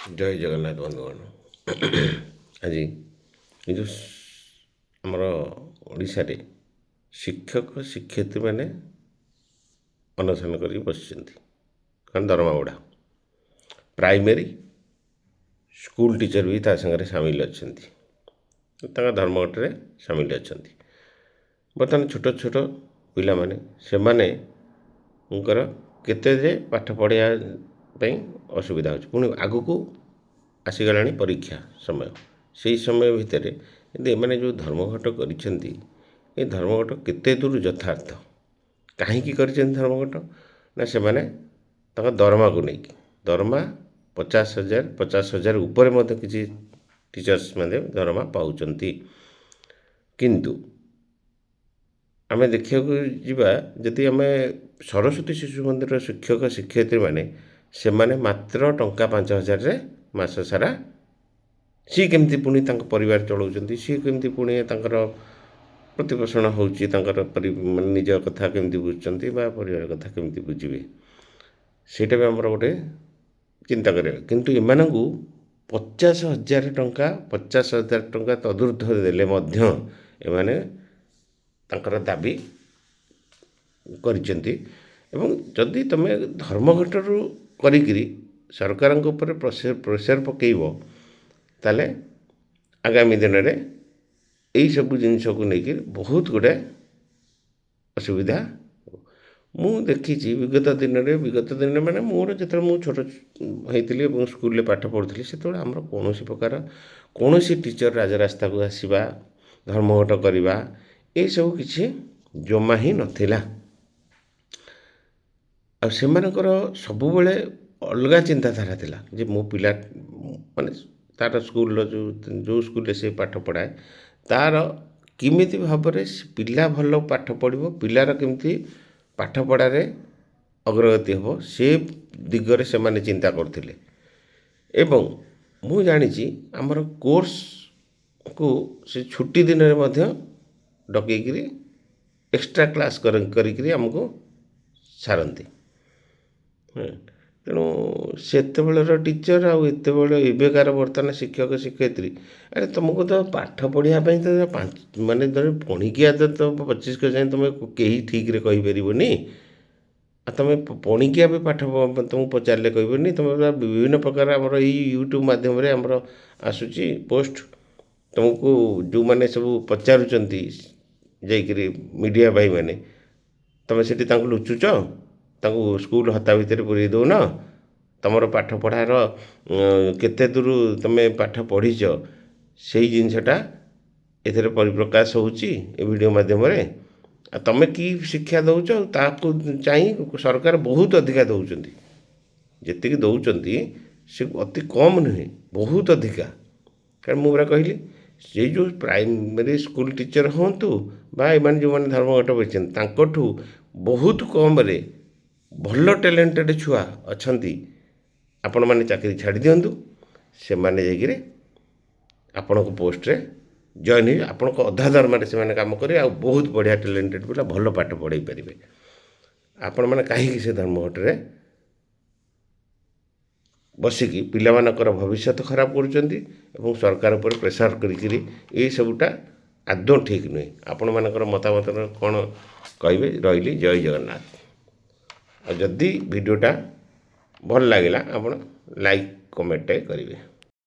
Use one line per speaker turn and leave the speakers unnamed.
ଜୟ ଜଗନ୍ନାଥ ବନ୍ଧୁଗଣ। ଆଜି ଏ ଯେଉଁ ଆମର ଓଡ଼ିଶାରେ ଶିକ୍ଷକ ଶିକ୍ଷୟିତ୍ରୀମାନେ ଅନଶନ କରିକି ବସିଛନ୍ତି, କାରଣ ଦରମା ଗୁଡ଼ା ପ୍ରାଇମେରୀ ସ୍କୁଲ ଟିଚର ବି ତା ସାଙ୍ଗରେ ସାମିଲ ଅଛନ୍ତି, ତାଙ୍କ ଧର୍ମଘଟରେ ସାମିଲ ଅଛନ୍ତି। ବର୍ତ୍ତମାନ ଛୋଟ ଛୋଟ ପିଲାମାନେ ସେମାନଙ୍କର କେତେ ଯେ ପାଠ ପଢ଼ିବା ପାଇଁ ଅସୁବିଧା ହେଉଛି। ପୁଣି ଆଗକୁ ଆସିଗଲାଣି ପରୀକ୍ଷା ସମୟ, ସେହି ସମୟ ଭିତରେ କିନ୍ତୁ ଏମାନେ ଯେଉଁ ଧର୍ମଘଟ କରିଛନ୍ତି, ଏ ଧର୍ମଘଟ କେତେ ଦୂର ଯଥାର୍ଥ? କାହିଁକି କରିଛନ୍ତି ଧର୍ମଘଟ? ନା ସେମାନେ ତାଙ୍କ ଦରମାକୁ ନେଇକି, ଦରମା 50,000 ଉପରେ ମଧ୍ୟ କିଛି ଟିଚର୍ସ ମାନେ ଦରମା ପାଉଛନ୍ତି। କିନ୍ତୁ ଆମେ ଦେଖିବାକୁ ଯିବା, ଯଦି ଆମେ ସରସ୍ୱତୀ ଶିଶୁ ମନ୍ଦିରର ଶିକ୍ଷକ ଶିକ୍ଷୟିତ୍ରୀମାନେ ସେମାନେ ମାତ୍ର ଟଙ୍କା 5,000ରେ ମାସ ସାରା ସିଏ କେମିତି ପୁଣି ତାଙ୍କ ପରିବାର ଚଳାଉଛନ୍ତି, ସିଏ କେମିତି ପୁଣି ତାଙ୍କର ପ୍ରତିପୋଷଣ ହେଉଛି, ତାଙ୍କର ମାନେ ନିଜ କଥା କେମିତି ବୁଝୁଛନ୍ତି ବା ପରିବାର କଥା କେମିତି ବୁଝିବେ, ସେଇଟା ବି ଆମର ଗୋଟେ ଚିନ୍ତା କରିବା। କିନ୍ତୁ ଏମାନଙ୍କୁ 50,000 ଟଙ୍କା ତଦୁର୍ଦ୍ଧ୍ୱ ଦେଲେ ମଧ୍ୟ ଏମାନେ ତାଙ୍କର ଦାବି କରିଛନ୍ତି। ଏବଂ ଯଦି ତୁମେ ଧର୍ମଘଟରୁ କରିକିରି ସରକାରଙ୍କ ଉପରେ ପ୍ରେସର ପକାଇବ, ତାହେଲେ ଆଗାମୀ ଦିନରେ ଏଇସବୁ ଜିନିଷକୁ ନେଇକି ବହୁତ ଗୁଡ଼ାଏ ଅସୁବିଧା। ମୁଁ ଦେଖିଛି ବିଗତ ଦିନରେ ମାନେ ମୋର ଯେତେବେଳେ ମୁଁ ଛୋଟ ହେଇଥିଲି ଏବଂ ସ୍କୁଲରେ ପାଠ ପଢ଼ୁଥିଲି, ସେତେବେଳେ ଆମର କୌଣସି ଟିଚର ରାଜରାସ୍ତାକୁ ଆସିବା, ଧର୍ମଘଟ କରିବା ଏସବୁ କିଛି ଜମା ହିଁ ନଥିଲା। ଆଉ ସେମାନଙ୍କର ସବୁବେଳେ ଅଲଗା ଚିନ୍ତାଧାରା ଥିଲା ଯେ ମୋ ପିଲା ମାନେ ତା'ର ସ୍କୁଲର ଯେଉଁ ସ୍କୁଲରେ ସେ ପାଠ ପଢ଼ାଏ, ତା'ର କେମିତି ଭାବରେ ପିଲା ଭଲ ପାଠ ପଢ଼ିବ, ପିଲାର କେମିତି ପାଠପଢ଼ାରେ ଅଗ୍ରଗତି ହେବ, ସେ ଦିଗରେ ସେମାନେ ଚିନ୍ତା କରୁଥିଲେ। ଏବଂ ମୁଁ ଜାଣିଛି ଆମର କୋର୍ସକୁ ସେ ଛୁଟି ଦିନରେ ମଧ୍ୟ ଡକେଇକିରି ଏକ୍ସଟ୍ରା କ୍ଲାସ୍ କରିକିରି ଆମକୁ ସାରନ୍ତି। ତେଣୁ ସେତେବେଳର ଟିଚର ଆଉ ଏତେବେଳେ ଏବେକାର ବର୍ତ୍ତମାନ ଶିକ୍ଷକ ଶିକ୍ଷୟିତ୍ରୀ, ଆରେ ତୁମକୁ ତ ପାଠ ପଢ଼ିବା ପାଇଁ ତ ମାନେ ଧର ପଣିକିଆ ତ 25 ଯାଏଁ ତୁମେ କେହି ଠିକ୍ରେ କହିପାରିବନି। ଆଉ ତୁମେ ପଣିକିଆ ବି ପାଠ ତୁମକୁ ପଚାରିଲେ କହିବନି। ତୁମେ ବିଭିନ୍ନ ପ୍ରକାର ଆମର ଏଇ ୟୁଟ୍ୟୁବ୍ ମାଧ୍ୟମରେ ଆମର ଆସୁଛି ପୋଷ୍ଟ, ତୁମକୁ ଯେଉଁମାନେ ସବୁ ପଚାରୁଛନ୍ତି ଯାଇକିରି ମିଡ଼ିଆ ଭାଇମାନେ, ତୁମେ ସେଠି ତାଙ୍କୁ ଲୁଚୁଛ, ତାଙ୍କୁ ସ୍କୁଲ ହତା ଭିତରେ ପୁରେଇ ଦେଉନ, ତୁମର ପାଠ ପଢ଼ାର କେତେ ଦୂର ତୁମେ ପାଠ ପଢ଼ିଛ ସେଇ ଜିନିଷଟା ଏଥିରେ ପରିପ୍ରକାଶ ହେଉଛି ଏ ଭିଡ଼ିଓ ମାଧ୍ୟମରେ। ଆଉ ତୁମେ କି ଶିକ୍ଷା ଦେଉଛ, ତାକୁ ଚାହିଁ ସରକାର ବହୁତ ଅଧିକା ଦେଉଛନ୍ତି। ଯେତିକି ଦେଉଛନ୍ତି ସେ ଅତି କମ୍ ନୁହେଁ, ବହୁତ ଅଧିକା। କାରଣ ମୁଁ ପୁରା କହିଲି, ସେଇ ଯେଉଁ ପ୍ରାଇମେରୀ ସ୍କୁଲ ଟିଚର ହୁଅନ୍ତୁ ବା ଏମାନେ ଯେଉଁମାନେ ଧର୍ମଘଟ ବସିଛନ୍ତି, ତାଙ୍କଠୁ ବହୁତ କମ୍ରେ ଭଲ ଟ୍ୟାଲେଣ୍ଟେଡ଼ ଛୁଆ ଅଛନ୍ତି। ଆପଣମାନେ ଚାକିରି ଛାଡ଼ି ଦିଅନ୍ତୁ, ସେମାନେ ଯାଇକିରି ଆପଣଙ୍କ ପୋଷ୍ଟରେ ଜଏନ୍ ହେବେ, ଆପଣଙ୍କ ଅଧା ଦରମାରେ ସେମାନେ କାମ କରିବେ, ଆଉ ବହୁତ ବଢ଼ିଆ ଟ୍ୟାଲେଣ୍ଟେଡ଼ ପିଲା ଭଲ ପାଠ ପଢ଼ାଇ ପାରିବେ। ଆପଣମାନେ କାହିଁକି ସେ ଧର୍ମଘଟରେ ବସିକି ପିଲାମାନଙ୍କର ଭବିଷ୍ୟତ ଖରାପ କରୁଛନ୍ତି ଏବଂ ସରକାର ଉପରେ ପ୍ରେସର କରିକିରି ଏଇସବୁଟା ଆଦୌ ଠିକ୍ ନୁହେଁ। ଆପଣମାନଙ୍କର ମତାମତ କ'ଣ କହିବେ? ରହିଲି, ଜୟ ଜଗନ୍ନାଥ। ଆଉ ଯଦି ଭିଡ଼ିଓଟା ଭଲ ଲାଗିଲା ଆପଣ ଲାଇକ୍ କମେଣ୍ଟ କରିବେ।